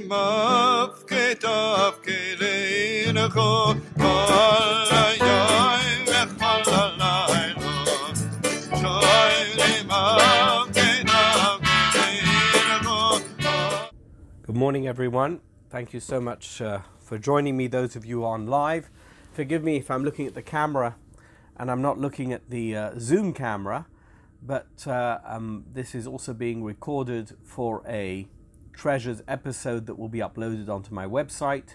Good morning, everyone. Thank you so much for joining me, those of you on live. Forgive me if I'm looking at the camera and I'm not looking at the Zoom camera, but this is also being recorded for a Treasures episode that will be uploaded onto my website.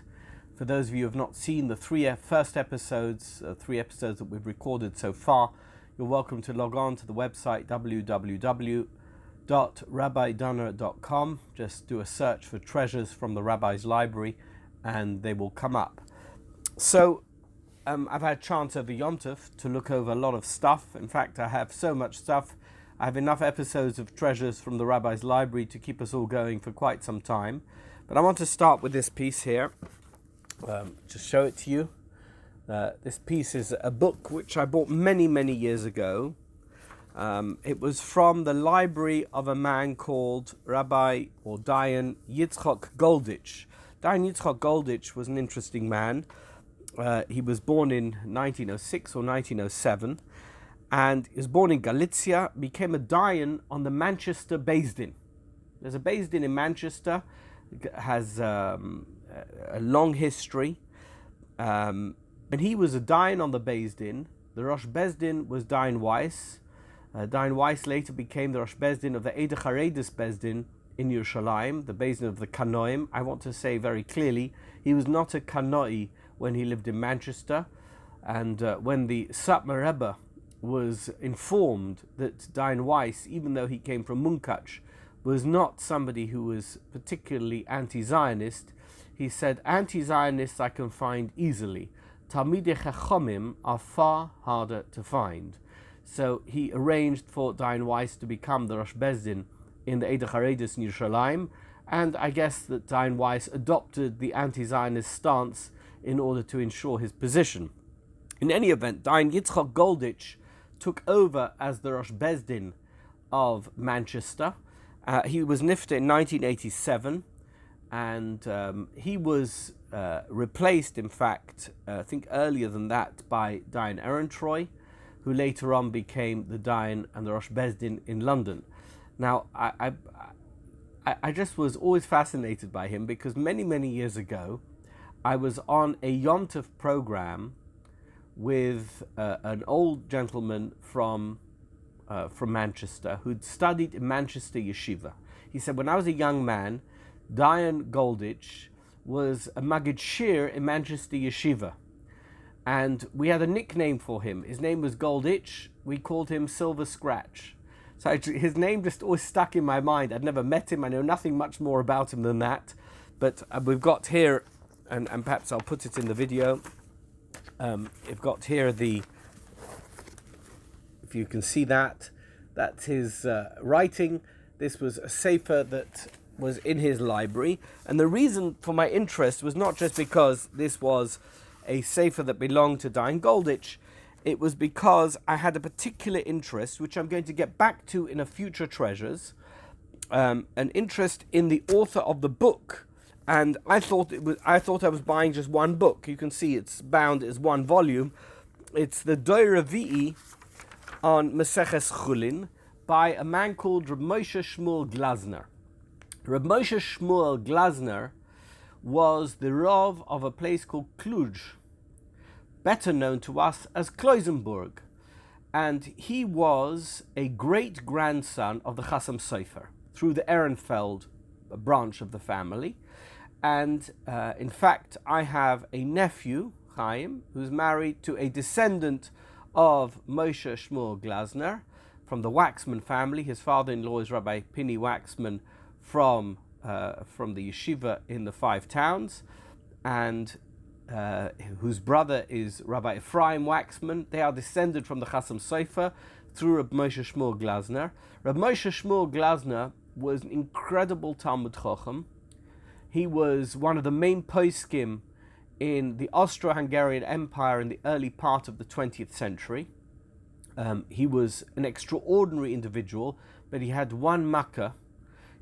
For those of you who have not seen the three episodes that we've recorded so far, you're welcome to log on to the website www.rabbidunner.com. Just do a search for Treasures from the Rabbi's Library and they will come up. So I've had a chance over Yom Tov to look over a lot of stuff. In fact, I have so much stuff. I have enough episodes of Treasures from the Rabbi's Library to keep us all going for quite some time. But I want to start with this piece here. Just show it to you. This piece is a book which I bought many, many years ago. It was from the library of a man called Rabbi or Dayan Yitzchok Goldich. Dayan Yitzchok Goldich was an interesting man. He was born in 1906 or 1907, and he was born in Galicia, became a Dayan on the Manchester Beis Din. There's a Beis Din in Manchester, has a long history, and he was a Dayan on the Beis Din. The Rosh Beis Din was Dayan Weiss. Dayan Weiss later became the Rosh Beis Din of the rarities Beis Din in Yerushalmi, the Beis Din of the Kanoim. I want to say very clearly, he was not a Kanoi when he lived in Manchester, and when the Satmar Rebbe was informed that Dayan Weiss, even though he came from Munkach, was not somebody who was particularly anti-Zionist, he said, anti-Zionists I can find easily. Talmidei Chachomim are far harder to find. So he arranged for Dayan Weiss to become the Rosh Beis Din in the rarities in Yerushalayim, and I guess that Dayan Weiss adopted the anti-Zionist stance in order to ensure his position. In any event, Dayan Yitzchok Goldich took over as the Rosh Beis Din of Manchester. He was nifta in 1987, and he was replaced, in fact, I think earlier than that, by Dayan Ehrentreu, who later on became the Dayan and the Rosh Beis Din in London. Now, I just was always fascinated by him because many, many years ago, I was on a Yom Tov program with an old gentleman from Manchester who'd studied in Manchester Yeshiva. He said, when I was a young man, Dayan Goldich was a Magid Shir in Manchester Yeshiva. And we had a nickname for him. His name was Goldich. We called him Silver Scratch. So his name just always stuck in my mind. I'd never met him. I know nothing much more about him than that. But we've got here, and perhaps I'll put it in the video. We've got here if you can see that's his writing. This was a sefer that was in his library. And the reason for my interest was not just because this was a sefer that belonged to Dayan Goldich. It was because I had a particular interest, which I'm going to get back to in a future Treasures, an interest in the author of the book. And I thought I was buying just one book. You can see it's bound as one volume. It's the Doi Revi'i on Maseches Chulin by a man called Reb Moshe Shmuel Glasner. Reb Moshe Shmuel Glasner was the Rav of a place called Cluj, better known to us as Kloisenburg. And he was a great-grandson of the Chassam Sofer, through the Ehrenfeld branch of the family. And in fact, I have a nephew, Chaim, who's married to a descendant of Moshe Shmuel Glasner from the Waxman family. His father-in-law is Rabbi Pini Waxman from the yeshiva in the Five Towns, and whose brother is Rabbi Ephraim Waxman. They are descended from the Chassam Sofer through Reb Moshe Shmuel Glasner. Reb Moshe Shmuel Glasner was an incredible Talmud Chacham. He was one of the main poskim in the Austro-Hungarian Empire in the early part of the 20th century. He was an extraordinary individual, but he had one makkah.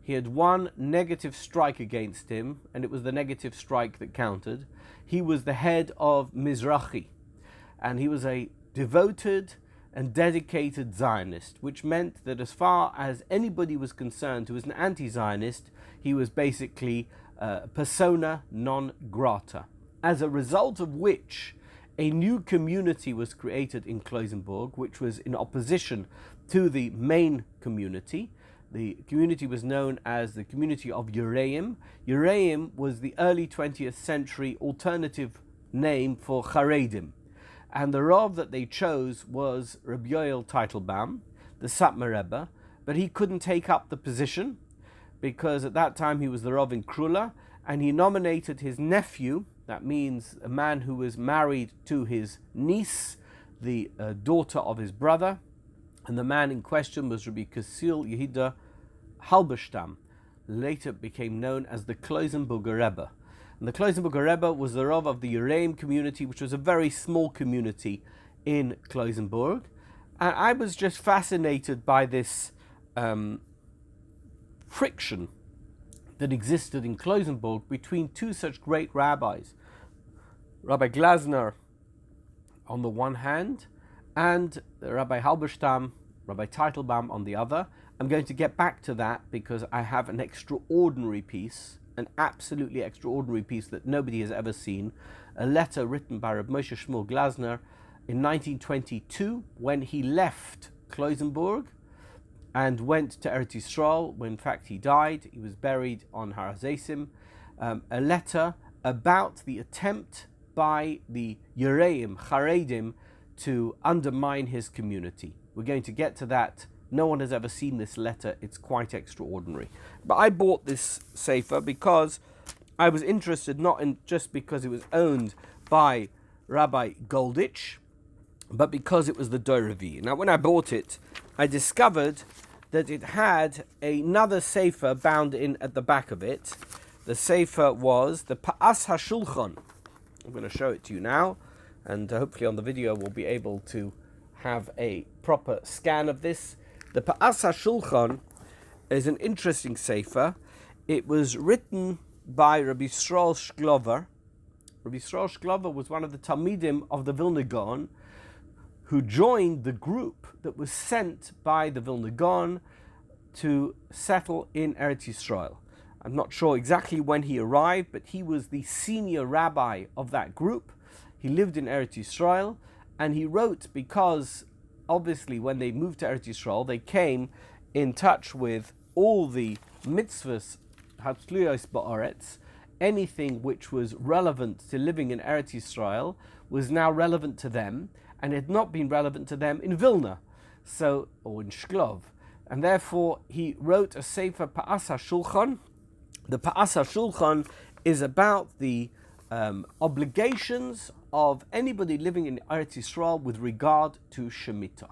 He had one negative strike against him, and it was the negative strike that counted. He was the head of Mizrahi, and he was a devoted and dedicated Zionist, which meant that as far as anybody was concerned who was an anti-Zionist, he was basically persona non grata. As a result of which, a new community was created in Kloisenburg, which was in opposition to the main community. The community was known as the community of Yereim. Yereim was the early 20th century alternative name for Charedim. And the Rav that they chose was Rabbi Yoel Teitelbaum, the Satmar Rebbe, but he couldn't take up the position because at that time he was the Rav in Krula, and he nominated his nephew, that means a man who was married to his niece, the daughter of his brother, and the man in question was Rabbi Kasil Yehuda Halberstam, later became known as the Kloisenburger Rebbe. And the Kloisenburger Rebbe was the Rav of the Yereim community, which was a very small community in Kloisenburg. And I was just fascinated by this friction that existed in Kloisenburg between two such great rabbis, Rabbi Glasner on the one hand, and Rabbi Halberstam, Rabbi Teitelbaum on the other. I'm going to get back to that because I have an extraordinary piece, an absolutely extraordinary piece that nobody has ever seen, a letter written by Rabbi Moshe Shmuel Glasner in 1922 when he left Kloisenburg and went to Eretz Yisrael, when in fact he died. He was buried on Har HaZeisim. A letter about the attempt by the Yereim, Charedim, to undermine his community. We're going to get to that. No one has ever seen this letter. It's quite extraordinary. But I bought this sefer because I was interested, not in just because it was owned by Rabbi Golditch, but because it was the Dorevi. Now, when I bought it, I discovered that it had another sefer bound in at the back of it. The sefer was the Pa'as HaShulchan. I'm going to show it to you now, and hopefully on the video we'll be able to have a proper scan of this. The Pa'as HaShulchan is an interesting sefer. It was written by Rabbi Yisrael Shklover. Rabbi Yisrael Shklover was one of the Talmidim of the Vilna Gaon, who joined the group that was sent by the Vilna Gaon to settle in Eretz Yisrael. I'm not sure exactly when he arrived, but he was the senior rabbi of that group. He lived in Eretz Yisrael, and he wrote because obviously when they moved to Eretz Yisrael, they came in touch with all the mitzvahs, hatzluyos ba'aretz. Anything which was relevant to living in Eretz Yisrael was now relevant to them, and had not been relevant to them in Vilna, or in Shklov. And therefore, he wrote a sefer Pa'as HaShulchan. The Pa'as HaShulchan is about the obligations of anybody living in Eretz Yisrael with regard to Shemitah.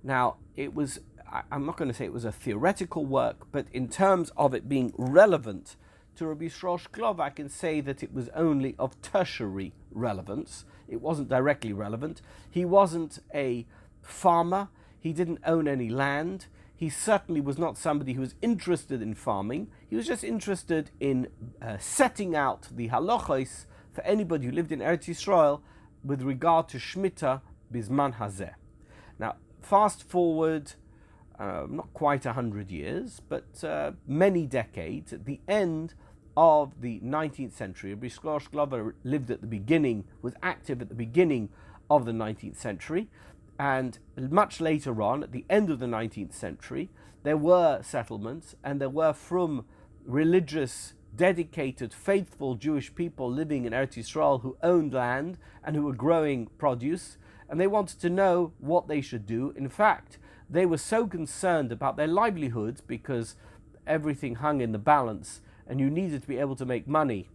Now, I'm not going to say it was a theoretical work, but in terms of it being relevant to Rabbi Yisrael Shklov, I can say that it was only of tertiary relevance. It wasn't directly relevant. He wasn't a farmer. He didn't own any land. He certainly was not somebody who was interested in farming. He was just interested in setting out the halachos for anybody who lived in Eretz Yisrael with regard to Shemitah Bizman Hazeh. Now, fast forward, not quite 100 years, but many decades, at the end of the 19th century. Rabbi Yisrael Shklover lived at the beginning, was active at the beginning of the 19th century, and much later on, at the end of the 19th century, there were settlements, and there were from religious, dedicated, faithful Jewish people living in Eretz Yisrael who owned land and who were growing produce, and they wanted to know what they should do. In fact, they were so concerned about their livelihoods because everything hung in the balance, and you needed to be able to make money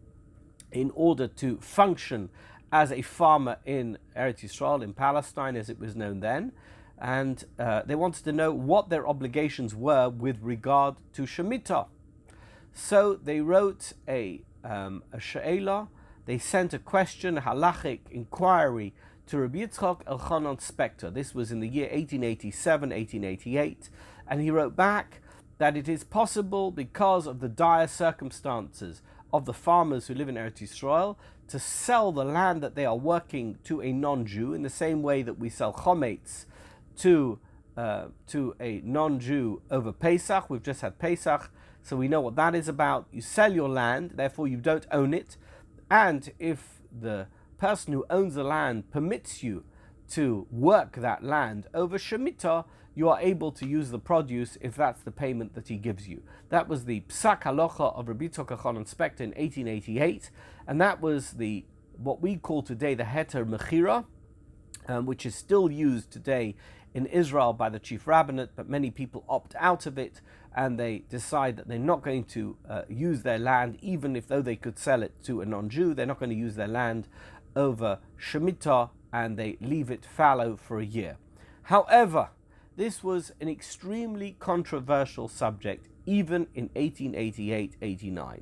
in order to function as a farmer in Eretz Yisrael, in Palestine as it was known then. And they wanted to know what their obligations were with regard to Shemitah. So they wrote a she'ela. They sent a question, a halachic inquiry, to Rabbi Yitzchak Elchanan Spector. This was in the year 1887, 1888. And he wrote back that it is possible, because of the dire circumstances of the farmers who live in Eretz Yisrael, to sell the land that they are working to a non-Jew, in the same way that we sell chometz to a non-Jew over Pesach. We've just had Pesach, so we know what that is about. You sell your land, therefore you don't own it, and if the person who owns the land permits you to work that land over Shemitah, you are able to use the produce if that's the payment that he gives you. That was the Psak Halacha of Rabbi Yaakov Dovid in 1888, and that was what we call today the Heter Mechira, which is still used today in Israel by the chief rabbinate, but many people opt out of it and they decide that they're not going to use their land, even if though they could sell it to a non-Jew. They're not going to use their land over Shemitah, and they leave it fallow for a year. However, this was an extremely controversial subject, even in 1888-89.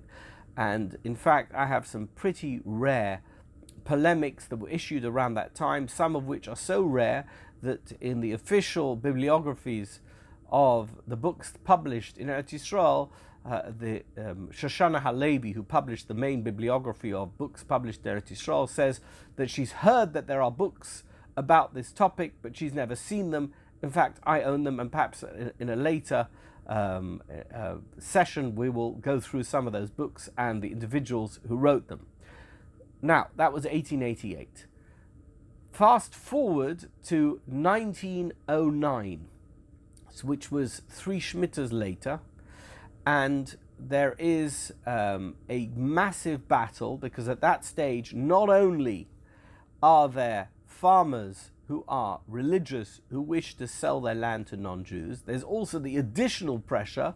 And in fact, I have some pretty rare polemics that were issued around that time, some of which are so rare that in the official bibliographies of the books published in Eretz Yisrael, the Shoshana Halevi, who published the main bibliography of books published in Eretz Yisrael, says that she's heard that there are books about this topic, but she's never seen them. In fact, I own them, and perhaps in a later session we will go through some of those books and the individuals who wrote them. Now, that was 1888. Fast forward to 1909, which was 3 Shmitas later, and there is a massive battle, because at that stage not only are there farmers who are religious who wish to sell their land to non-Jews, there's also the additional pressure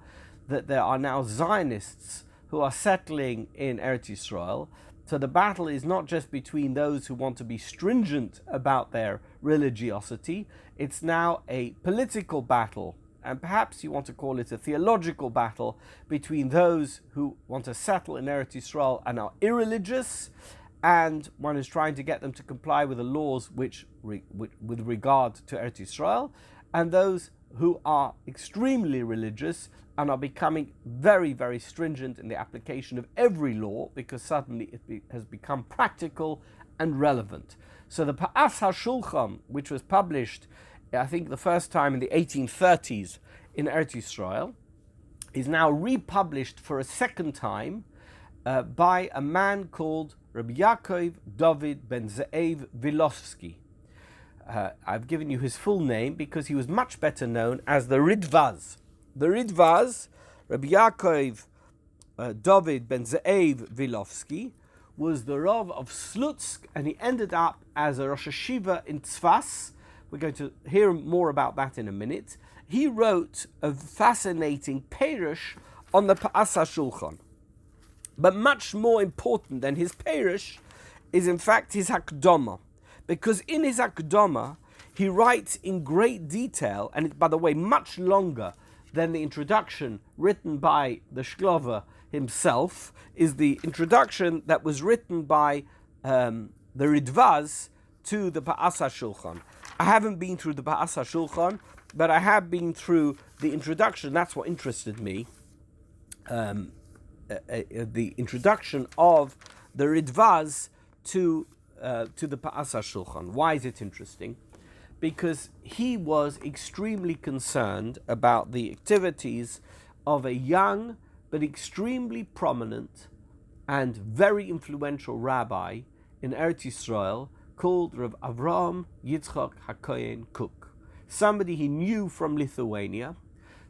that there are now Zionists who are settling in Eretz Yisrael. So the battle is not just between those who want to be stringent about their religiosity, it's now a political battle, and perhaps you want to call it a theological battle, between those who want to settle in Eretz Yisrael and are irreligious, and one is trying to get them to comply with the laws with regard to Eretz Yisrael, and those who are extremely religious and are becoming very, very stringent in the application of every law, because suddenly it has become practical and relevant. So the Pa'as HaShulchan, which was published, I think the first time in the 1830s in Eretz Yisrael, is now republished for a second time by a man called Rabbi Yaakov Dovid ben Zev Willowsky. I've given you his full name because he was much better known as the Ridvaz. The Ridvaz, Rabbi Yaakov Dovid ben Zev Willowsky, was the Rav of Slutzk, and he ended up as a Rosh Hashiva in Tzfat. We're going to hear more about that in a minute. He wrote a fascinating Perush on the Pa'as HaShulchan. But much more important than his Perush is in fact his Hakdama. Because in his Hakdama, he writes in great detail, and by the way, much longer than the introduction written by the Shlover himself, is the introduction that was written by the Ridvaz to the Pa'as HaShulchan. I haven't been through the Pa'as HaShulchan, but I have been through the introduction. That's what interested me. The introduction of the Ridvaz to the Pa'as HaShulchan. Why is it interesting? Because he was extremely concerned about the activities of a young but extremely prominent and very influential rabbi in Eretz Yisrael called Rav Avraham Yitzchak HaKohen Kook. Somebody he knew from Lithuania,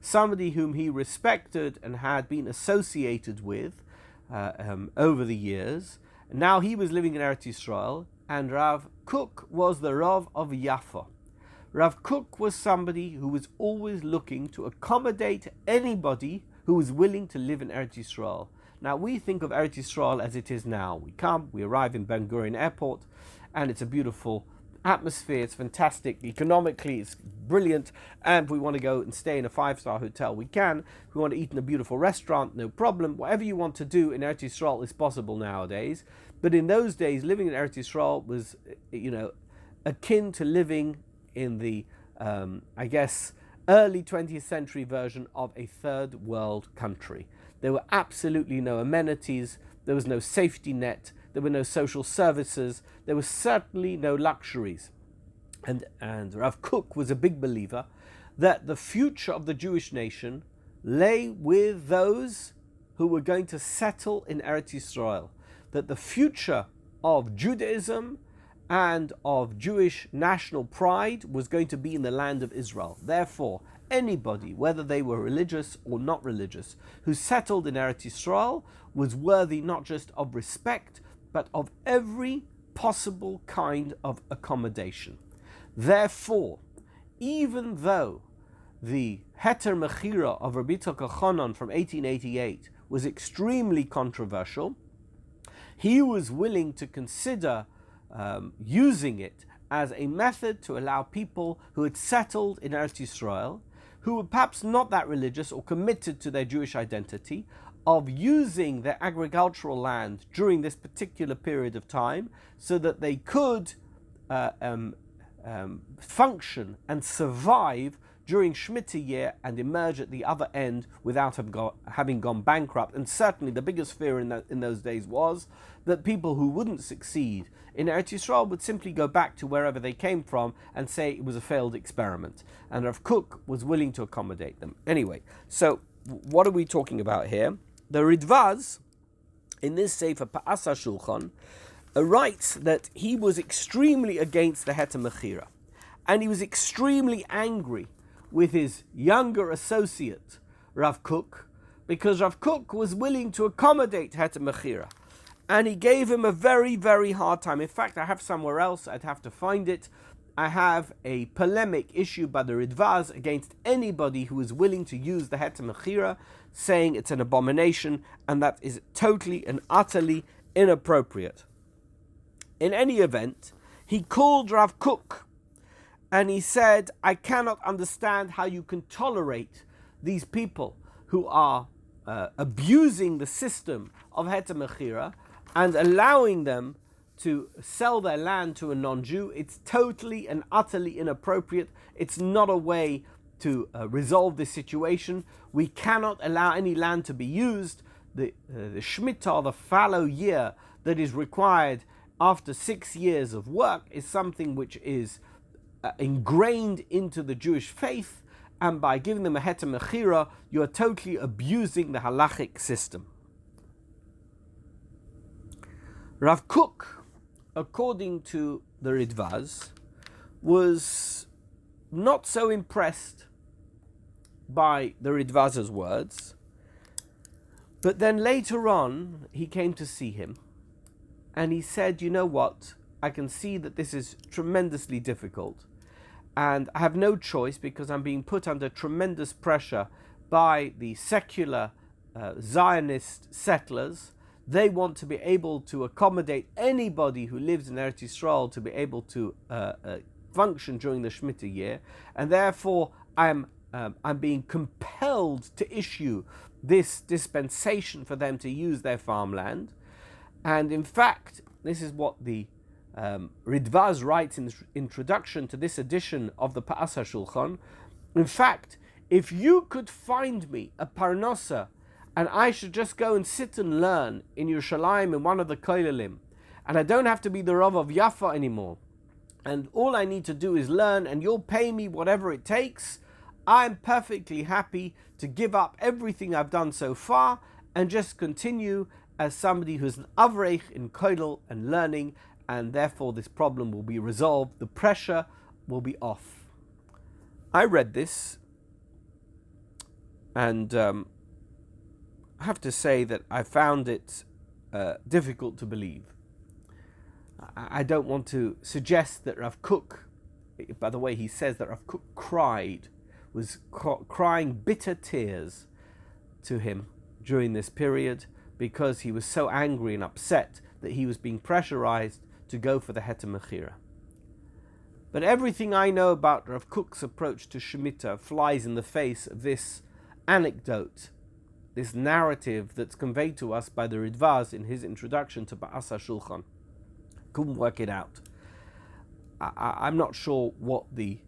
somebody whom he respected and had been associated with over the years. Now he was living in Eretz Yisrael, and Rav Kook was the Rav of Yaffa. Rav Kook was somebody who was always looking to accommodate anybody who was willing to live in Eretz Yisrael. Now we think of Eretz Yisrael as it is now. We arrive in Ben Gurion Airport, and it's a beautiful atmosphere, it's fantastic, economically it's brilliant, and if we want to go and stay in a 5-star hotel, we can. If we want to eat in a beautiful restaurant, no problem. Whatever you want to do in Eretz Yisrael is possible nowadays. But in those days, living in Eretz Yisrael was, akin to living in the, early 20th century version of a third world country. There were absolutely no amenities, there was no safety net, there were no social services, there were certainly no luxuries. And Rav Kook was a big believer that the future of the Jewish nation lay with those who were going to settle in Eretz Yisrael, that the future of Judaism and of Jewish national pride was going to be in the land of Israel. Therefore, anybody, whether they were religious or not religious, who settled in Eretz Yisrael was worthy not just of respect, but of every possible kind of accommodation. Therefore, even though the Heter Mechira of Rabbi Tzadok Chanan from 1888 was extremely controversial, he was willing to consider using it as a method to allow people who had settled in Eretz Yisrael, who were perhaps not that religious or committed to their Jewish identity, of using their agricultural land during this particular period of time so that they could function and survive during Shemitah year and emerge at the other end without having gone bankrupt. And certainly the biggest fear in those days was that people who wouldn't succeed in Eretz Yisrael would simply go back to wherever they came from and say it was a failed experiment. And Rav Kook was willing to accommodate them. Anyway, so what are we talking about here? The Ridvaz, in this Sefer Pa'as HaShulchan, writes that he was extremely against the Heter Mechira. And he was extremely angry with his younger associate, Rav Kook, because Rav Kook was willing to accommodate Heter Mechira. And he gave him a very, very hard time. In fact, I have somewhere else, I'd have to find it. I have a polemic issued by the Ridvaz against anybody who is willing to use the Heter Mechira, saying it's an abomination and that is totally and utterly inappropriate. In any event, he called Rav Kook and he said, I cannot understand how you can tolerate these people who are abusing the system of Heter Mechira and allowing them to sell their land to a non-Jew. It's totally and utterly inappropriate. It's not a way to resolve this situation. We cannot allow any land to be used. The Shemitah, the fallow year that is required after 6 years of work, is something which is ingrained into the Jewish faith, and by giving them a Heter Mechira, you are totally abusing the halachic system. Rav Kook, according to the Ridvaz, was not so impressed by the Ridvaz's words, but then later on he came to see him and he said, you know what, I can see that this is tremendously difficult and I have no choice because I'm being put under tremendous pressure by the secular Zionist settlers. They want to be able to accommodate anybody who lives in Eretz Yisrael to be able to function during the Shemitah year, and therefore I'm being compelled to issue this dispensation for them to use their farmland. And in fact, this is what the Ridvaz writes in the introduction to this edition of the Pa'as HaShulchan. In fact, if you could find me a parnasa and I should just go and sit and learn in Yerushalayim in one of the kolelim, and I don't have to be the Rav of Yaffa anymore, and all I need to do is learn and you'll pay me whatever it takes, I'm perfectly happy to give up everything I've done so far and just continue as somebody who's an avreich in kollel and learning, and therefore this problem will be resolved, the pressure will be off. I read this and I have to say that I found it difficult to believe. I don't want to suggest that Rav Kook, by the way, he says that Rav Kook was crying bitter tears to him during this period because he was so angry and upset that he was being pressurized to go for the Heter Mechira. But everything I know about Rav Kook's approach to Shemitah flies in the face of this anecdote, this narrative that's conveyed to us by the Ridvaz in his introduction to Pa'as HaShulchan. Couldn't work it out. I'm not sure what the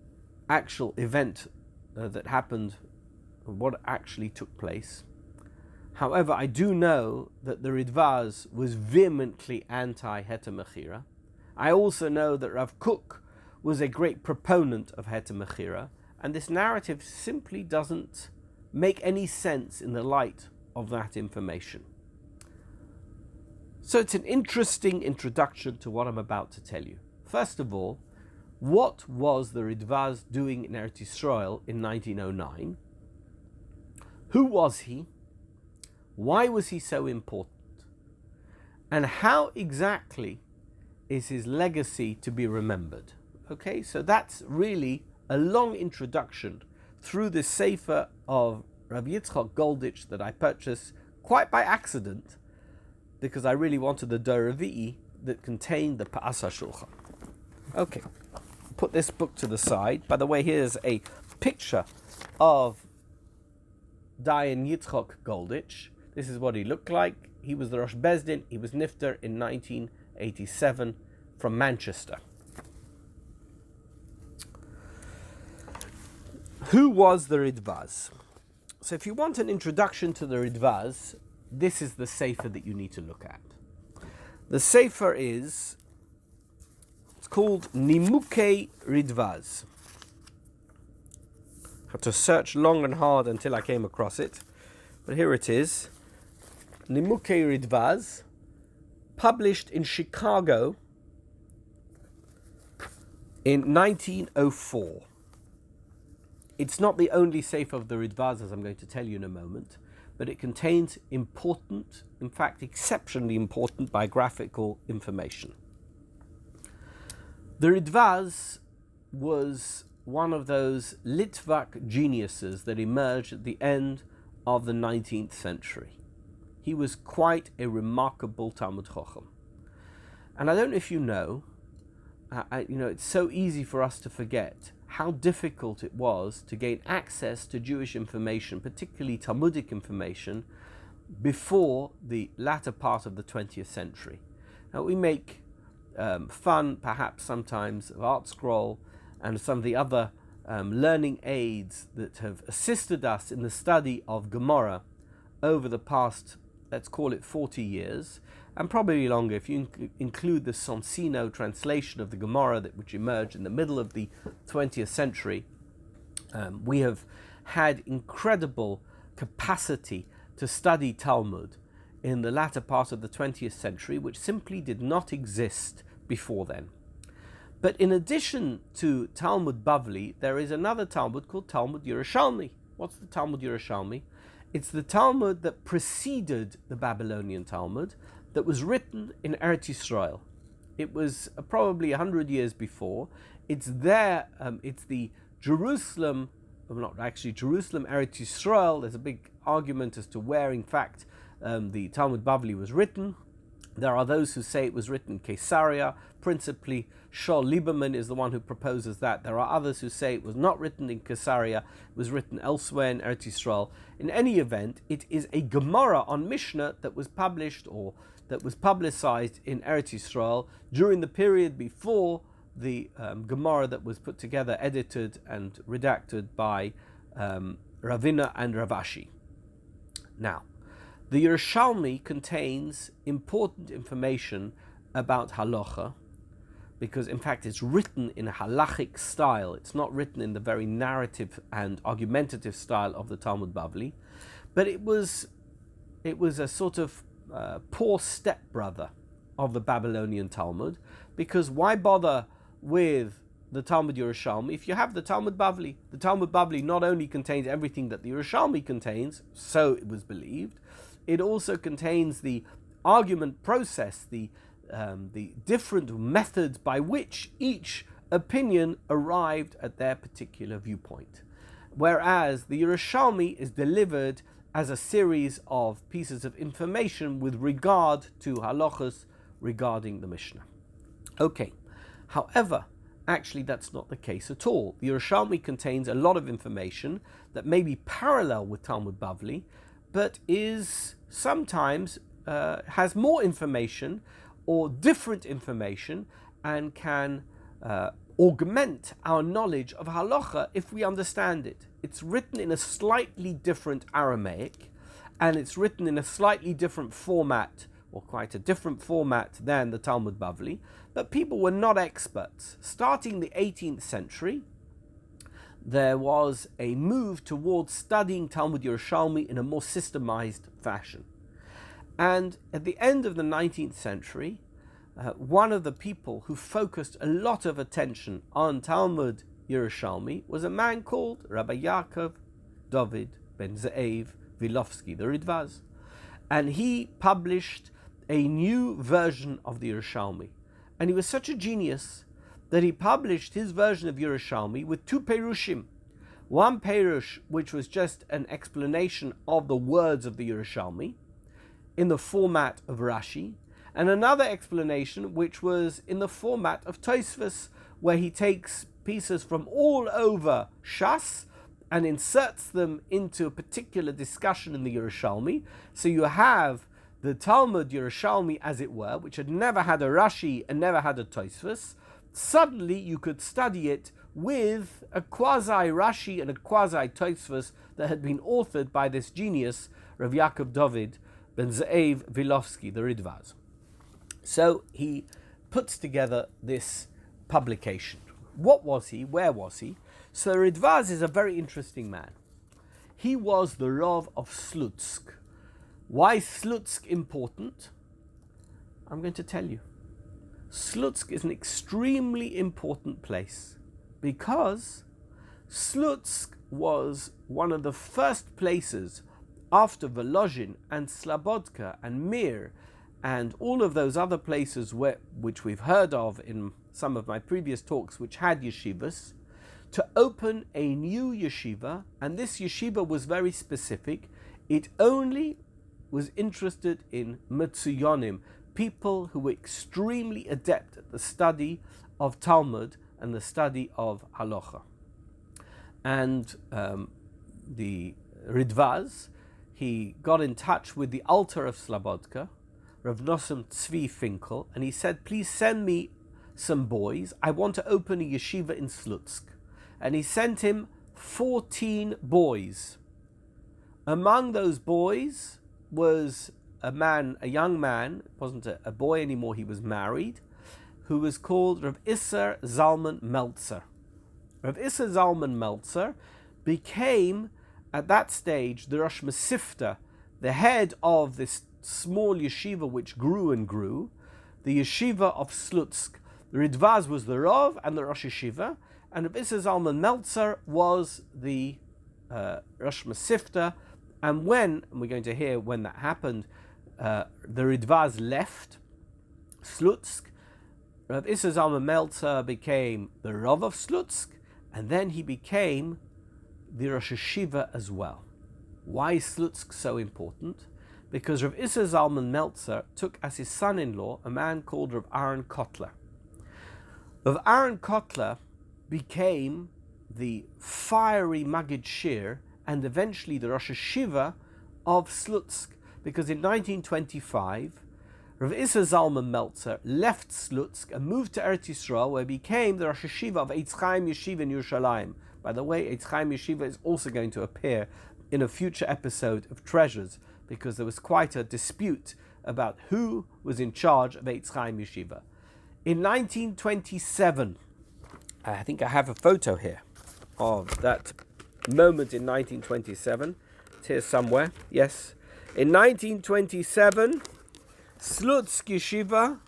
actual event that happened, what actually took place. However, I do know that the Ridvaz was vehemently anti-heter mechira. I also know that Rav Kook was a great proponent of heter mechira, and this narrative simply doesn't make any sense in the light of that information. So it's an interesting introduction to what I'm about to tell you. First of all, what was the Ridvaz doing in Eretz Yisrael in 1909? Who was he? Why was he so important? And how exactly is his legacy to be remembered? Okay, so that's really a long introduction through the Sefer of Rabbi Yitzchak Golditch that I purchased quite by accident because I really wanted the Dor Revi'i that contained the Pa'as HaShulchan. Okay, put this book to the side. By the way, here's a picture of Dayan Yitzchak Golditch. This is what he looked like. He was the Rosh Bezdin. He was Nifter in 1987 from Manchester. Who was the Ridvaz? So if you want an introduction to the Ridvaz, this is the Sefer that you need to look at. The Sefer it's called Nimukei Ridvaz. I had to search long and hard until I came across it. But here it is. Nimukei Ridvaz, published in Chicago in 1904. It's not the only Sefer of the Ridvaz, as I'm going to tell you in a moment, but it contains important, in fact exceptionally important, biographical information. The Ridvaz was one of those Litvak geniuses that emerged at the end of the 19th century. He was quite a remarkable Talmud Chacham. And I don't know if you know, it's so easy for us to forget how difficult it was to gain access to Jewish information, particularly Talmudic information, before the latter part of the 20th century. Now, we make fun, perhaps sometimes, of ArtScroll and some of the other learning aids that have assisted us in the study of Gemara over the past, let's call it 40 years, and probably longer if you include the Sonsino translation of the Gemara which emerged in the middle of the 20th century. We have had incredible capacity to study Talmud in the latter part of the 20th century, which simply did not exist before then. But in addition to Talmud Bavli, there is another Talmud called Talmud Yerushalmi. What's the Talmud Yerushalmi? It's the Talmud that preceded the Babylonian Talmud, that was written in Eretz Yisrael. It was probably 100 years before. It's there, it's the Jerusalem, not actually Jerusalem, Eretz Yisrael. There's a big argument as to where, in fact, the Talmud Bavli was written. There are those who say it was written in Caesarea. Principally, Shaul Lieberman is the one who proposes that. There are others who say it was not written in Caesarea, it was written elsewhere in Eretz Yisrael. In any event, it is a Gemara on Mishnah that was published or that was publicized in Eretz Yisrael during the period before the Gemara that was put together, edited and redacted by Ravina and Ravashi. Now, the Yerushalmi contains important information about halacha, because in fact it's written in a halachic style. It's not written in the very narrative and argumentative style of the Talmud Bavli, but it was a sort of poor stepbrother of the Babylonian Talmud, because why bother with the Talmud Yerushalmi if you have the Talmud Bavli? The Talmud Bavli not only contains everything that the Yerushalmi contains, so it was believed, it also contains the argument process, the different methods by which each opinion arrived at their particular viewpoint. Whereas the Yerushalmi is delivered as a series of pieces of information with regard to halachas regarding the Mishnah. Okay, however, actually that's not the case at all. The Yerushalmi contains a lot of information that may be parallel with Talmud Bavli, but is sometimes has more information or different information, and can augment our knowledge of halacha if we understand it. It's written in a slightly different Aramaic, and it's written in a slightly different format, or quite a different format than the Talmud Bavli, but people were not experts. Starting the 18th century, there was a move towards studying Talmud Yerushalmi in a more systemized fashion. And at the end of the 19th century, one of the people who focused a lot of attention on Talmud Yerushalmi was a man called Rabbi Yaakov Dovid ben Zev Willowsky, the Ridvaz. And he published a new version of the Yerushalmi. And he was such a genius that he published his version of Yerushalmi with two perushim. One perush, which was just an explanation of the words of the Yerushalmi in the format of Rashi, and another explanation which was in the format of Tosfos, where he takes pieces from all over Shas and inserts them into a particular discussion in the Yerushalmi. So you have the Talmud Yerushalmi, as it were, which had never had a Rashi and never had a Tosfos. Suddenly you could study it with a quasi-Rashi and a quasi-Tosfos that had been authored by this genius, Rabbi Yaakov Dovid ben Zev Willowsky, the Ridvaz. So he puts together this publication. What was he? Where was he? So Ridvaz is a very interesting man. He was the Rav of Slutzk. Why is Slutzk important? I'm going to tell you. Slutzk is an extremely important place because Slutzk was one of the first places after Volozhin and Slobodka and Mir and all of those other places which we've heard of in some of my previous talks, which had yeshivas, to open a new yeshiva. And this yeshiva was very specific. It only was interested in Metzuyonim, people who were extremely adept at the study of Talmud and the study of halacha. And the Ridvaz, he got in touch with the altar of Slobodka, Rav Nosson Tzvi Finkel, and he said, please send me some boys. I want to open a yeshiva in Slutzk. And he sent him 14 boys. Among those boys was a young man, wasn't a boy anymore, he was married, who was called Rav Isser Zalman Meltzer. Rav Isser Zalman Meltzer became, at that stage, the Rosh Mesifta, the head of this small yeshiva which grew and grew, the yeshiva of Slutzk. The Ridvaz was the Rav and the Rosh Yeshiva, and Rav Isser Zalman Meltzer was the Rosh Mesifta. And we're going to hear when that happened, the Ridvaz left Slutzk. Rav Isser Zalman Meltzer became the Rav of Slutzk, and then he became the Rosh Yeshiva as well. Why is Slutzk so important? Because Rav Isser Zalman Meltzer took as his son-in-law a man called Rav Aaron Kotler. Rav Aaron Kotler became the fiery Maggid Shir and eventually the Rosh Yeshiva of Slutzk, because in 1925 Rav Isser Zalman Meltzer left Slutzk and moved to Eretz Yisrael, where he became the Rosh Yeshiva of Eitz Chaim Yeshiva in Yerushalayim. By the way, Eitz Chaim Yeshiva is also going to appear in a future episode of Treasures, because there was quite a dispute about who was in charge of Eitz Chaim Yeshiva. In 1927, I think I have a photo here of that moment in 1927. It's here somewhere. Yes. In 1927, Slutzk Yeshiva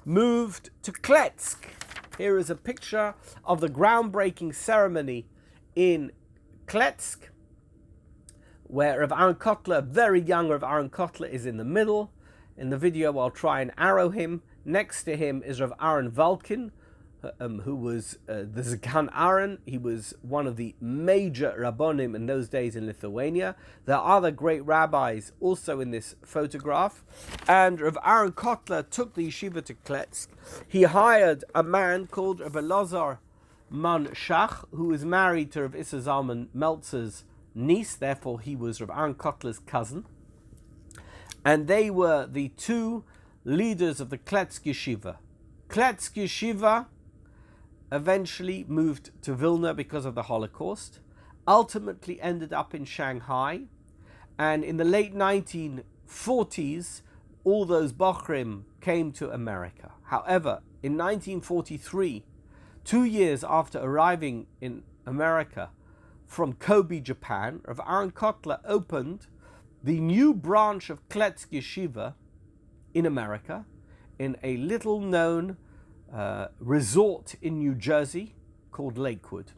moved to Kletzk. Here is a picture of the groundbreaking ceremony in Kletzk, where Rav Aaron Kotler, very young Rav Aaron Kotler, is in the middle. In the video, I'll try and arrow him. Next to him is Rav Aaron Valkin, who was the Zakan Aaron. He was one of the major rabbonim in those days in Lithuania. There are other great rabbis also in this photograph. And Rav Aaron Kotler took the yeshiva to Kletzk. He hired a man called Rav Elazar Man Shach, who was married to Rav Isser Zalman Meltzer's niece. Therefore, he was Rav Aaron Kotler's cousin. And they were the two leaders of the Kletzk Yeshiva. Kletzk Yeshiva eventually moved to Vilna because of the Holocaust, ultimately ended up in Shanghai, and in the late 1940s, all those Bochrim came to America. However, in 1943, 2 years after arriving in America from Kobe, Japan, Rav Aaron Kotler opened the new branch of Slutzk Yeshiva in America, in a little known resort in New Jersey called Lakewood.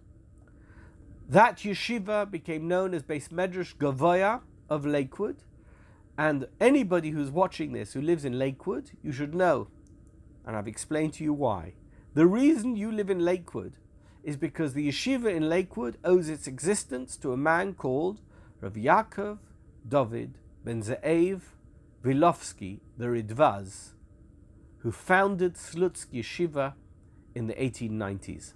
That yeshiva became known as Beis Medrash Gavoya of Lakewood, and anybody who's watching this who lives in Lakewood, you should know, and I've explained to you why. The reason you live in Lakewood is because the yeshiva in Lakewood owes its existence to a man called Rabbi Yaakov Dovid ben Zev Willowsky, the Ridvaz, who founded Slutzk Yeshiva in the 1890s.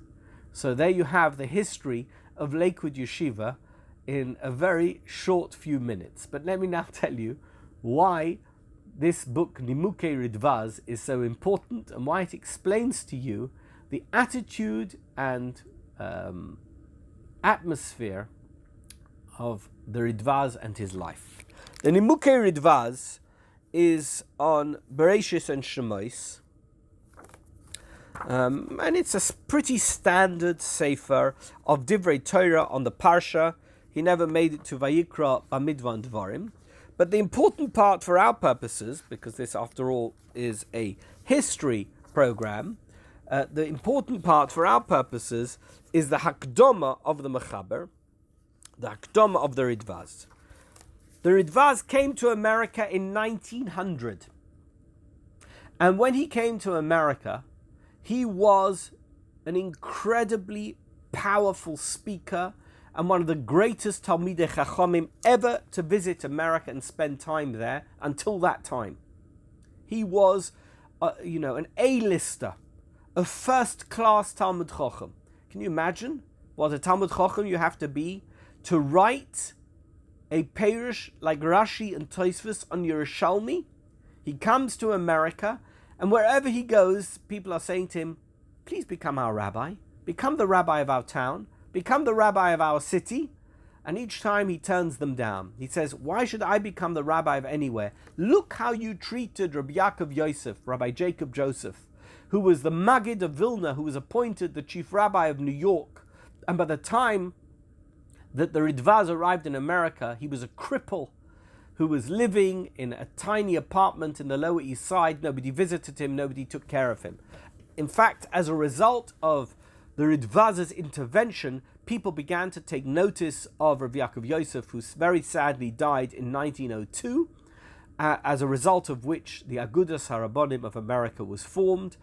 So there you have the history of Lakewood Yeshiva in a very short few minutes. But let me now tell you why this book, Nimukei Ridvaz, is so important and why it explains to you the attitude and atmosphere of the Ridvaz and his life. The Nimukei Ridvaz is on Bereshis and Shemos, and it's a pretty standard sefer of Divrei Torah on the Parsha. He never made it to Vayikra, Bamidbar, and Dvarim. But the important part for our purposes, because this after all is a history program, the important part for our purposes is the Hakdoma of the Mechaber, the Hakdoma of the Ridvaz. The Ridvaz came to America in 1900. And when he came to America, he was an incredibly powerful speaker and one of the greatest Talmidei Chachamim ever to visit America and spend time there until that time. He was, an A-lister, a first-class Talmud Chacham. Can you imagine what a Talmud Chacham you have to be to write a Perush like Rashi and Tosfos on Yerushalmi? He comes to America, and wherever he goes, people are saying to him, please become our rabbi, become the rabbi of our town, become the rabbi of our city. And each time he turns them down. He says, why should I become the rabbi of anywhere? Look how you treated Rabbi Yaakov Yosef, Rabbi Jacob Joseph, who was the Maggid of Vilna, who was appointed the chief rabbi of New York. And by the time that the Ridvaz arrived in America, he was a cripple who was living in a tiny apartment in the Lower East Side. Nobody visited him, nobody took care of him. In fact, as a result of the Ridvaz's intervention, people began to take notice of Rabbi Yaakov Yosef, who very sadly died in 1902, as a result of which the Agudas Harabonim of America was formed,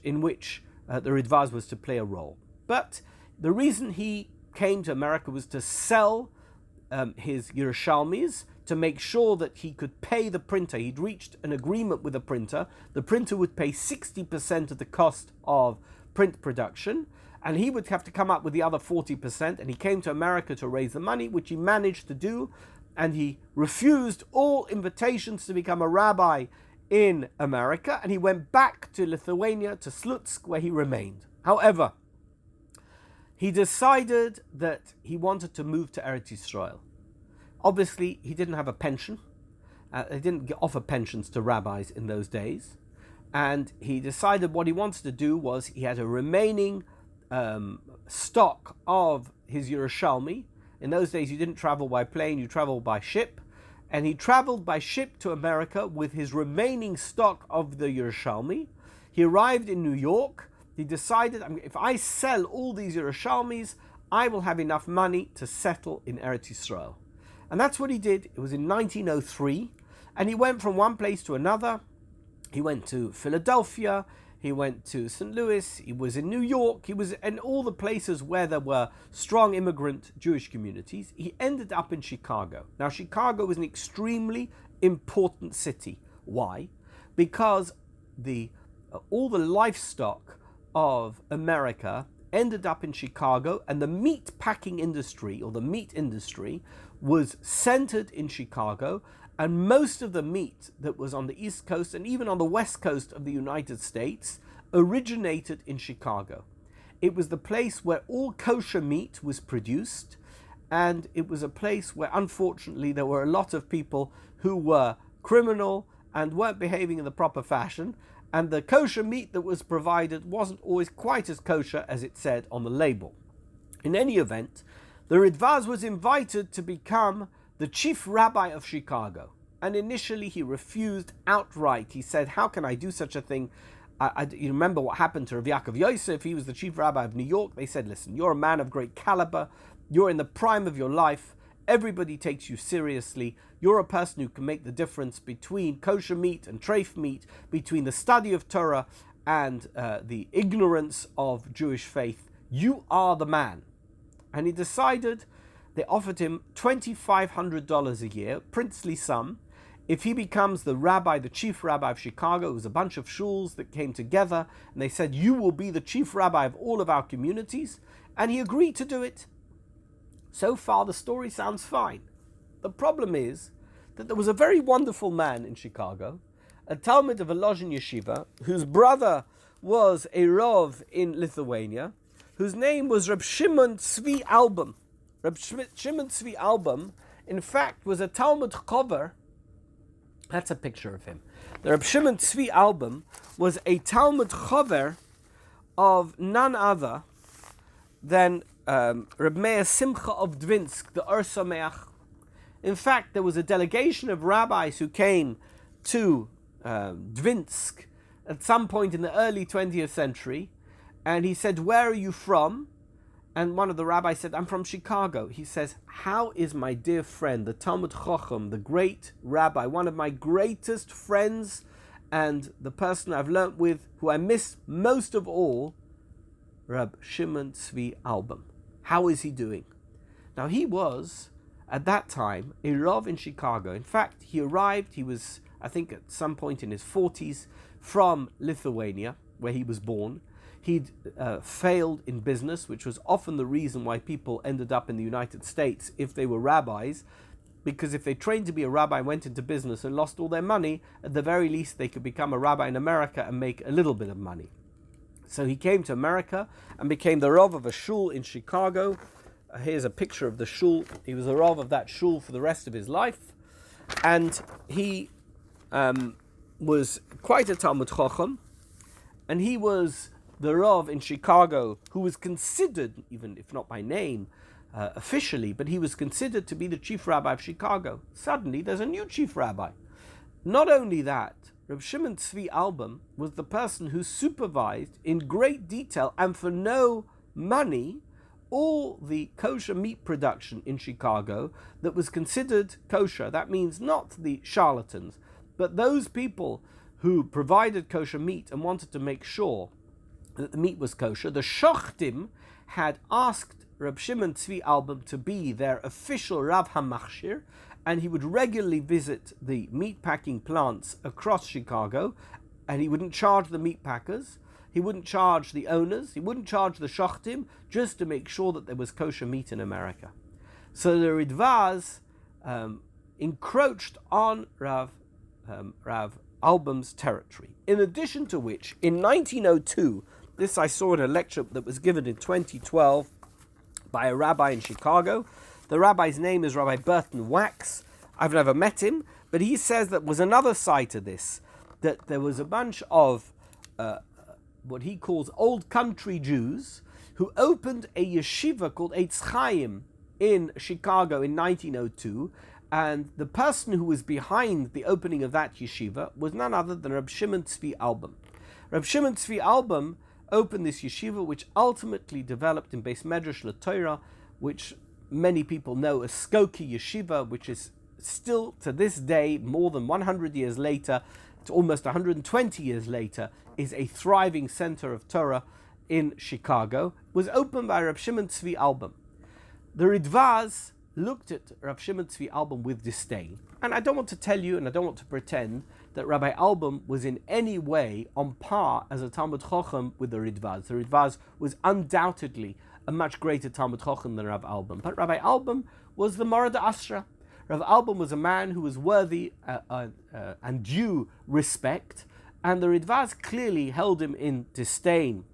in which the Ridvaz was to play a role. But the reason he came to America was to sell his Yerushalmis, to make sure that he could pay the printer. He'd reached an agreement with the printer. The printer would pay 60% of the cost of print production, and he would have to come up with the other 40%, and he came to America to raise the money, which he managed to do, and he refused all invitations to become a rabbi in America, and he went back to Lithuania, to Slutzk, where he remained. However, he decided that he wanted to move to Eretz Yisrael. Obviously, he didn't have a pension. They didn't offer pensions to rabbis in those days. And he decided what he wanted to do was, he had a remaining stock of his Yerushalmi. In those days, you didn't travel by plane, you traveled by ship. And he traveled by ship to America with his remaining stock of the Yerushalmi. He arrived in New York. He decided, if I sell all these Yerushalmis, I will have enough money to settle in Eretz Yisrael. And that's what he did. It was in 1903. And he went from one place to another. He went to Philadelphia. He went to St. Louis. He was in New York. He was in all the places where there were strong immigrant Jewish communities. He ended up in Chicago. Now, Chicago was an extremely important city. Why? Because all the livestock of America ended up in Chicago, and the meat packing industry, or the meat industry, was centered in Chicago, and most of the meat that was on the East Coast and even on the West Coast of the United States originated in Chicago. It was the place where all kosher meat was produced, and it was a place where, unfortunately, there were a lot of people who were criminal and weren't behaving in the proper fashion, and the kosher meat that was provided wasn't always quite as kosher as it said on the label. In any event, the Ridvaz was invited to become the chief rabbi of Chicago, and initially he refused outright. He said, how can I do such a thing? You remember what happened to Rabbi Yaakov Dovid? He was the chief rabbi of New York. They said, listen, you're a man of great caliber, you're in the prime of your life, everybody takes you seriously, you're a person who can make the difference between kosher meat and treif meat, between the study of Torah and the ignorance of Jewish faith. You are the man. And he decided, they offered him $2,500 a year, princely sum, if he becomes the rabbi, the chief rabbi of Chicago. It was a bunch of shuls that came together, and they said, you will be the chief rabbi of all of our communities. And he agreed to do it. So far, the story sounds fine. The problem is that there was a very wonderful man in Chicago, a Talmud of a Lozhin yeshiva, whose brother was a Rav in Lithuania, whose name was Reb Shimon Tzvi Album. Reb Shimon Tzvi Album, in fact, was a Talmud Chover. That's a picture of him. The Reb Shimon Tzvi Album was a Talmud Chover of none other than Reb Meir Simcha of Dvinsk, the Or Sameach. In fact, there was a delegation of rabbis who came to Dvinsk at some point in the early 20th century, and he said, where are you from? And one of the rabbis said, I'm from Chicago. He says, how is my dear friend, the Talmud Chacham, the great rabbi, one of my greatest friends and the person I've learnt with, who I miss most of all, Reb Shimon Tzvi Album. How is he doing? Now, he was, at that time, a Rav in Chicago. In fact, he arrived, he was, I think, at some point in his 40s, from Lithuania, where he was born. He'd failed in business, which was often the reason why people ended up in the United States if they were rabbis, because if they trained to be a rabbi and went into business and lost all their money, at the very least they could become a rabbi in America and make a little bit of money. So he came to America and became the Rav of a shul in Chicago. Here's a picture of the shul. He was the Rav of that shul for the rest of his life. And he was quite a Talmud Chacham. And he was the Rav in Chicago who was considered, even if not by name, officially, but he was considered to be the chief rabbi of Chicago. Suddenly there's a new chief rabbi. Not only that, Reb Shimon Tzvi Album was the person who supervised in great detail and for no money all the kosher meat production in Chicago that was considered kosher. That means not the charlatans, but those people who provided kosher meat and wanted to make sure that the meat was kosher. The Shochtim had asked Reb Shimon Tzvi Album to be their official Rav HaMachshir, and he would regularly visit the meat packing plants across Chicago, and he wouldn't charge the meat packers, he wouldn't charge the owners, he wouldn't charge the Shochtim, just to make sure that there was kosher meat in America. So the Ridvaz encroached on Rav Album's territory. In addition to which, in 1902, this I saw in a lecture that was given in 2012 by a rabbi in Chicago. The rabbi's name is Rabbi Burton Wax. I've never met him, but he says that was another side to this, that there was a bunch of what he calls old country Jews who opened a yeshiva called Eitz Chaim in Chicago in 1902, and the person who was behind the opening of that yeshiva was none other than Reb Shimon Tzvi Album. Reb Shimon Tzvi Album opened this yeshiva, which ultimately developed in Beis Medrash LaTorah, which many people know as Skokie Yeshiva, which is still to this day, more than 100 years later, to almost 120 years later, is a thriving center of Torah in Chicago, was opened by Reb Shimon Tzvi Album. The Ridvaz looked at Reb Shimon Tzvi Album with disdain. And I don't want to tell you, and I don't want to pretend, that Rabbi Album was in any way on par as a Talmud Chacham with the Ridvaz. The Ridvaz was undoubtedly a much greater Talmud Chacham than Rav Album. But Rabbi Album was the Morad Asra. Rav Album was a man who was worthy and due respect, And the Ridvaz clearly held him in disdain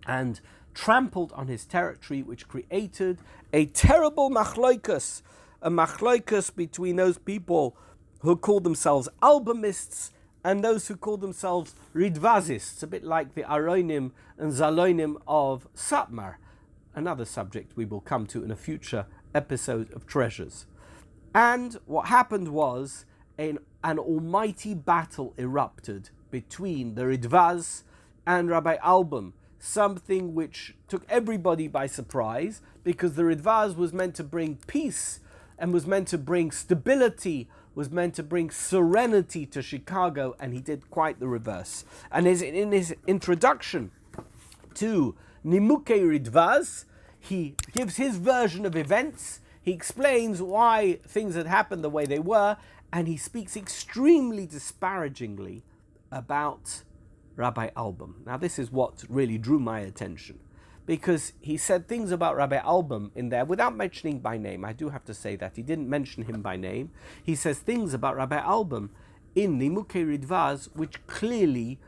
and trampled on his territory, which created a terrible machloikus, a machloikus between those people who called themselves albumists and those who called themselves Ridvazists, a bit like the Aronim and Zalonim of Satmar, another subject we will come to in a future episode of Treasures. And what happened was an almighty battle erupted between the Ridvaz and Rabbi Album, something which took everybody by surprise, because the Ridvaz was meant to bring peace and was meant to bring stability, was meant to bring serenity to Chicago, and he did quite the reverse. And in his introduction to Nimuke Ridvaz, he gives his version of events, he explains why things had happened the way they were, and he speaks extremely disparagingly about Rabbi Album. Now this is what really drew my attention, because he said things about Rabbi Album in there without mentioning by name. I do have to say that he didn't mention him by name. He says things about Rabbi Album in Nimuke Ridvaz which clearly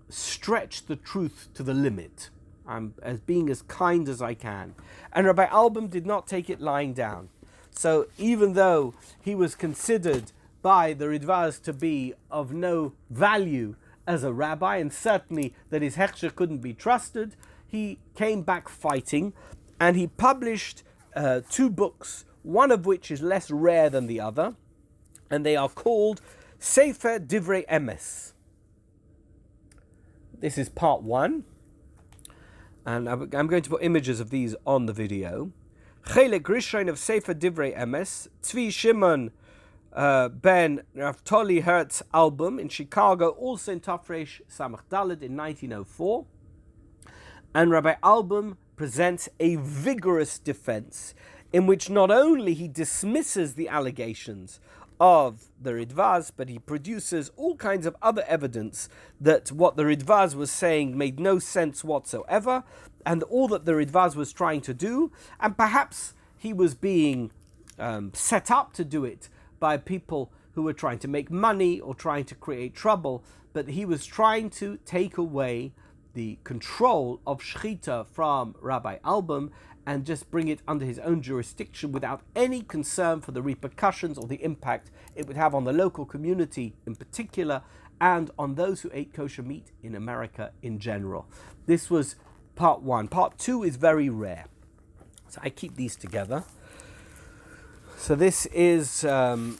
stretch the truth to the limit. I'm being as kind as I can. And Rabbi Album did not take it lying down. So even though he was considered by the Ridvaz to be of no value as a rabbi, and certainly that his hechsher couldn't be trusted, he came back fighting, and he published 2 books, one of which is less rare than the other, and they are called Sefer Divrei Emes. This is part 1, and I'm going to put images of these on the video. Chelek Rishon of Sefer Divrei Emes, Tzvi Shimon ben Naftali Hertz Album in Chicago, also in Tafresh Samach Daled in 1904. And Rabbi Album presents a vigorous defense in which not only he dismisses the allegations of the Ridvaz, but he produces all kinds of other evidence that what the Ridvaz was saying made no sense whatsoever, and all that the Ridvaz was trying to do, and perhaps he was being set up to do it by people who were trying to make money or trying to create trouble, but he was trying to take away the control of Shechita from Rabbi Album and just bring it under his own jurisdiction without any concern for the repercussions or the impact it would have on the local community in particular and on those who ate kosher meat in America in general. This was part 1. Part 2 is very rare. So I keep these together. So this is Divrei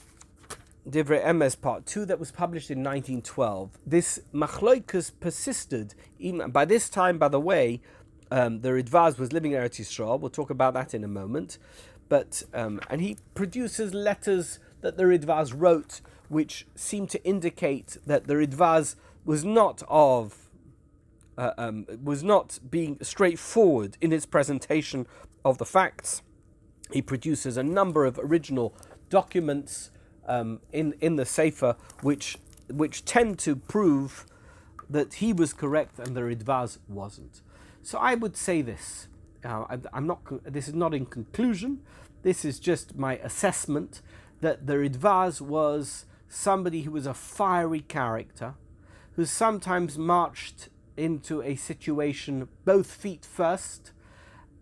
Emes Part 2 that was published in 1912. This machloikus persisted. Even by this time, by the way, the Ridvaz was living in Eretz Yisrael. We'll talk about that in a moment. But and he produces letters that the Ridvaz wrote, which seem to indicate that the Ridvaz was not being straightforward in his presentation of the facts. He produces a number of original documents in the Sefer, which tend to prove that he was correct and the Ridvaz wasn't. So I would say this. This is not in conclusion. This is just my assessment that the Ridvaz was somebody who was a fiery character, who sometimes marched into a situation both feet first,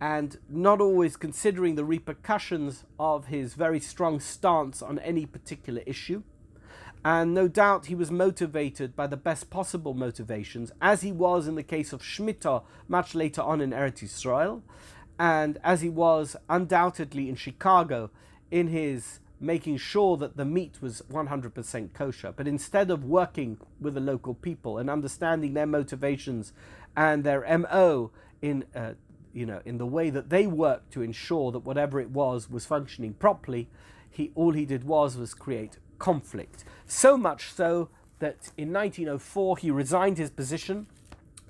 and not always considering the repercussions of his very strong stance on any particular issue. And no doubt he was motivated by the best possible motivations, as he was in the case of Shemitah much later on in Eretz Yisrael, and as he was undoubtedly in Chicago in his making sure that the meat was 100% kosher. But instead of working with the local people and understanding their motivations and their MO in the way that they worked to ensure that whatever it was functioning properly, all he did was create conflict. So much so that in 1904 he resigned his position,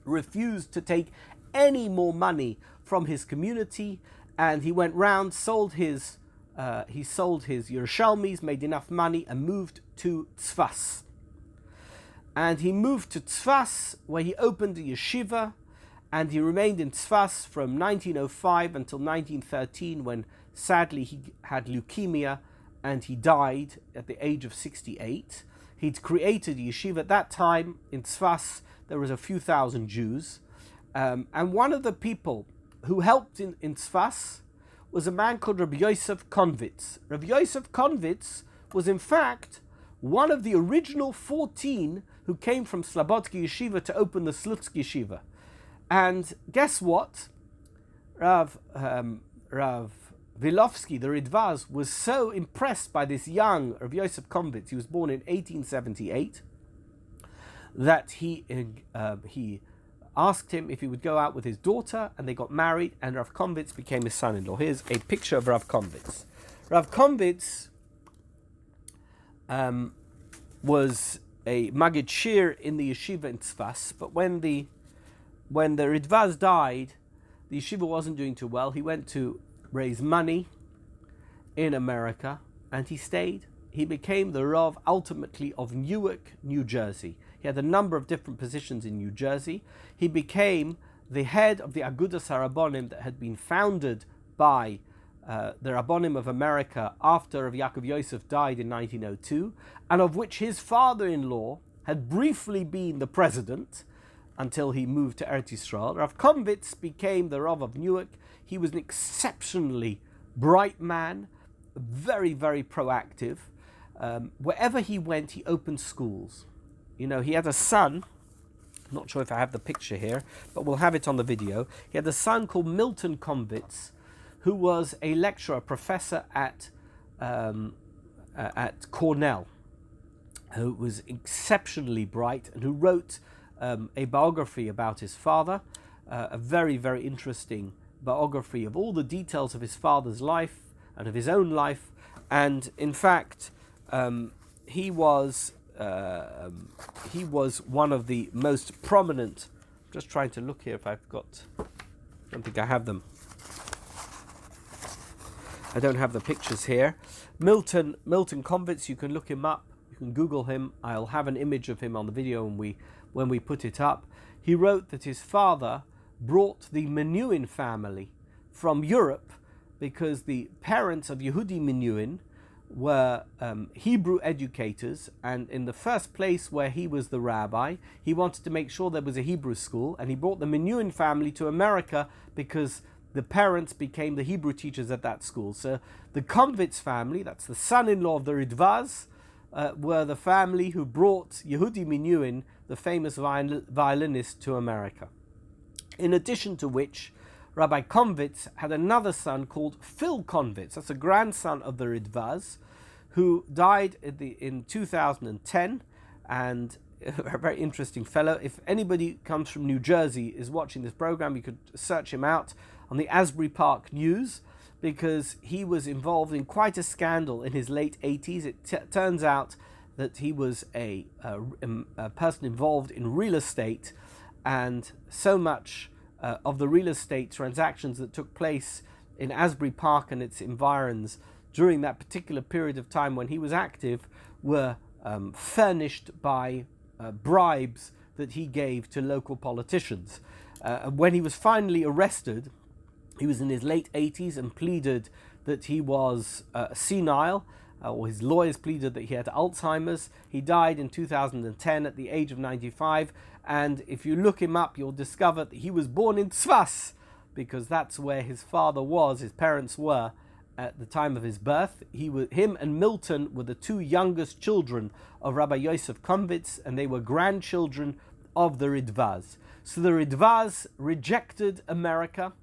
refused to take any more money from his community, and he went round, sold his Yerushalmis, made enough money, and moved to Tzfat. And he moved to Tzfat, where he opened a yeshiva, and he remained in Tzfat from 1905 until 1913, when sadly he had leukemia and he died at the age of 68. He'd created a yeshiva. At that time in Tzfat, there was a few thousand Jews. And one of the people who helped in Tzfat was a man called Rabbi Yaakov Dovid. Rabbi Yaakov Dovid was in fact one of the original 14 who came from Slobodki Yeshiva to open the Slutzk Yeshiva. And guess what? Rav Willowsky, the Ridvaz, was so impressed by this young Rabbi Yaakov Dovid, he was born in 1878, that he asked him if he would go out with his daughter, and they got married, and Rav Dovid became his son-in-law. Here's a picture of Rav Dovid. Rav Dovid was a Maggid Shir in the yeshiva in Tzfat, but when the Ridvaz died, the yeshiva wasn't doing too well. He went to raise money in America, and he stayed. He became the Rav ultimately of Newark, New Jersey. He had a number of different positions in New Jersey. He became the head of the Agudas HaRabbonim that had been founded by the Rabbonim of America after Rabbi Yaakov Yosef died in 1902, and of which his father-in-law had briefly been the president until he moved to Eretz Yisrael. Rav Dovid became the Rav of Newark. He was an exceptionally bright man, very, very proactive. Wherever he went, he opened schools. You know, he had a son, I'm not sure if I have the picture here, but we'll have it on the video. He had a son called Milton Konvitz, who was a lecturer, a professor at Cornell, who was exceptionally bright and who wrote a biography about his father, a very, very interesting biography of all the details of his father's life and of his own life. And in fact, he was one of the most prominent. I'm just trying to look here if I've got. I don't think I have them. I don't have the pictures here. Milton Konvitz, you can look him up. You can Google him. I'll have an image of him on the video when we put it up. He wrote that his father brought the Menuhin family from Europe because the parents of Yehudi Menuhin were Hebrew educators, and in the first place where he was the rabbi, he wanted to make sure there was a Hebrew school, and he brought the Menuhin family to America because the parents became the Hebrew teachers at that school. So the Konvitz family, that's the son-in-law of the Ridvaz, were the family who brought Yehudi Menuhin, the famous violinist, to America. In addition to which, Rabbi Konvitz had another son called Phil Konvitz. That's a grandson of the Ridvaz, who died in 2010, and a very interesting fellow. If anybody comes from New Jersey is watching this program, you could search him out on the Asbury Park News, because he was involved in quite a scandal in his late 80s. It turns out that he was a person involved in real estate, and so much of the real estate transactions that took place in Asbury Park and its environs during that particular period of time when he was active were furnished by bribes that he gave to local politicians. When he was finally arrested, he was in his late 80s and pleaded that he was senile, or his lawyers pleaded that he had Alzheimer's. He died in 2010 at the age of 95, and if you look him up, you'll discover that he was born in Tzfat, because that's where his father was, his parents were, at the time of his birth. Him and Milton were the two youngest children of Rabbi Yaakov Dovid, and they were grandchildren of the Ridvaz. So the Ridvaz rejected America.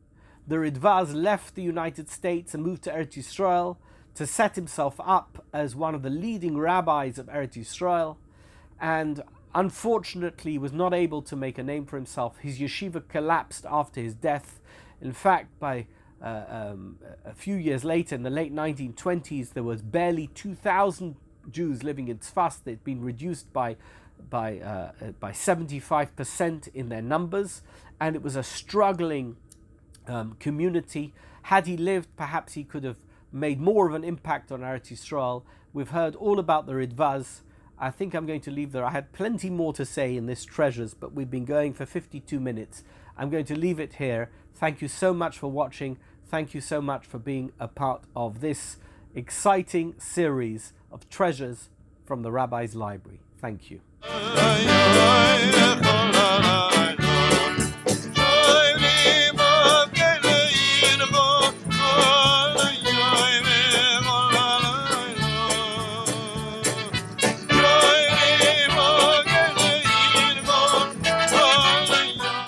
The Ridvaz left the United States and moved to Eretz Yisrael to set himself up as one of the leading rabbis of Eretz Yisrael, and unfortunately was not able to make a name for himself. His yeshiva collapsed after his death. In fact, by a few years later, in the late 1920s, there was barely 2,000 Jews living in Tzfat. They'd been reduced by 75% in their numbers, and it was a struggling community. Had he lived, perhaps he could have made more of an impact on Eretz Yisrael. We've heard all about the Ridvaz. I think I'm going to leave there. I had plenty more to say in this Treasures, but we've been going for 52 minutes. I'm going to leave it here. Thank you so much for watching. Thank you so much for being a part of this exciting series of Treasures from the Rabbi's Library. Thank you.